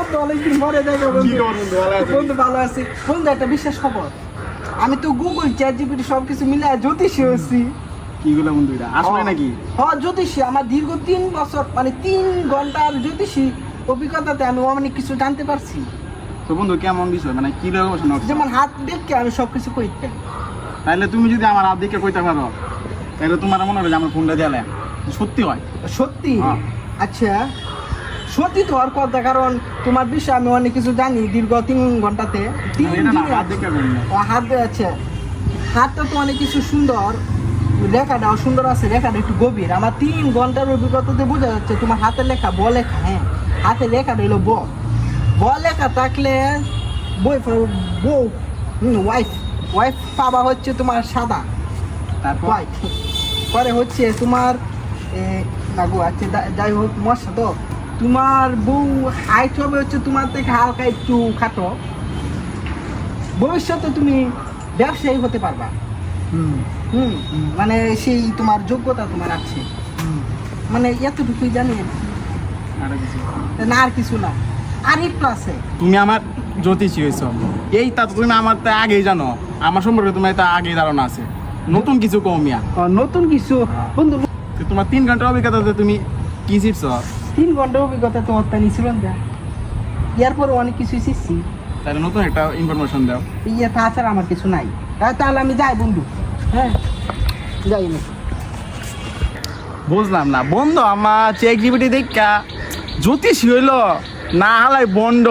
বন্ধু অনেকদিন পরে দেখা বন্ধু। বন্ধু ভালো আছি বন্ধু। একটা বিশেষ খবর, আমি তো গুগল চ্যাট জিপিটি সবকিছু মিলে জ্যোতিষী হচ্ছি। কিগুলো বন্ধু এটা আসলে নাকি? হ্যাঁ জ্যোতিষী, আমার দীর্ঘ 3 বছর মানে 3 ঘন্টার জ্যোতিষী অভিজ্ঞতাতে আমি অনেক কিছু জানতে পারছি। তো বন্ধু কেমন বিষয় মানে কি রকম? যেমন হাত দেখে আমি সবকিছু কইতে। তাহলে তুমি যদি আমার হাত দিকে কইতে পারো তাহলে তোমার মনে হয় যে আমার ফোনটা দিলে সত্যি হয়। সত্যি? হ্যাঁ। আচ্ছা সত্যি তো আর কথা, কারণ তোমার বিষয়ে আমি অনেক কিছু জানি দীর্ঘ 3 ঘন্টাতে। এটা না হাত দিকে বলুন না। হাত আছে, হাতটা তো অনেক কিছু সুন্দর, লেখাটাও সুন্দর আছে, লেখাটা একটু গভীর। আমার 3 ঘন্টার অভিজ্ঞতাতে বোঝা যাচ্ছে তোমার হাতে লেখা ব লেখা। হ্যাঁ হাতে লেখাটা হলো ব লেখা থাকলে বউ ওয়াইফ ওয়াইফ পাবা হচ্ছে তোমার সাদা, তারপর হোয়াইট। পরে হচ্ছে তোমার না গো আচ্ছা যাই হোক মশা তো তোমার বউ হাইট হবে হচ্ছে তোমার থেকে হালকা একটু খাটো। ভবিষ্যতে তুমি ব্যবসায়ী হতে পারবা। হুম মানে সেই তোমার যোগ্যতা তোমার আছে, মানে এতটুকুই জানি আর কি। আরো কিছু? না আর কিছু না, আর একটু আছে। তুমি আমার জ্যোতিষী হয়েছ, এইটা তো তুমি আমার তা আগেই জানো, আমার সম্পর্কে তোমার এটা আগেই ধারণা আছে। নতুন কিছু কমিয়া নতুন কিছু বন্ধু। তোমার 3 ঘন্টার অভিজ্ঞতাতে তুমি কি শিখছ? 3 ঘন্টার অভিজ্ঞতা তোমার তা নিছিল না, এরপরে অনেক কিছু শিখছি। তাহলে নতুন একটা ইনফরমেশন দাও। ইয়ে তাছাড়া আমার কিছু নাই। তাহলে আমি যাই বন্ধু। হ্যাঁ যাই না। বুঝলাম না বন্ধু, আমার চ্যাট জিপিটি দেখা জ্যোতিষী হইল না হালাই বন্ড।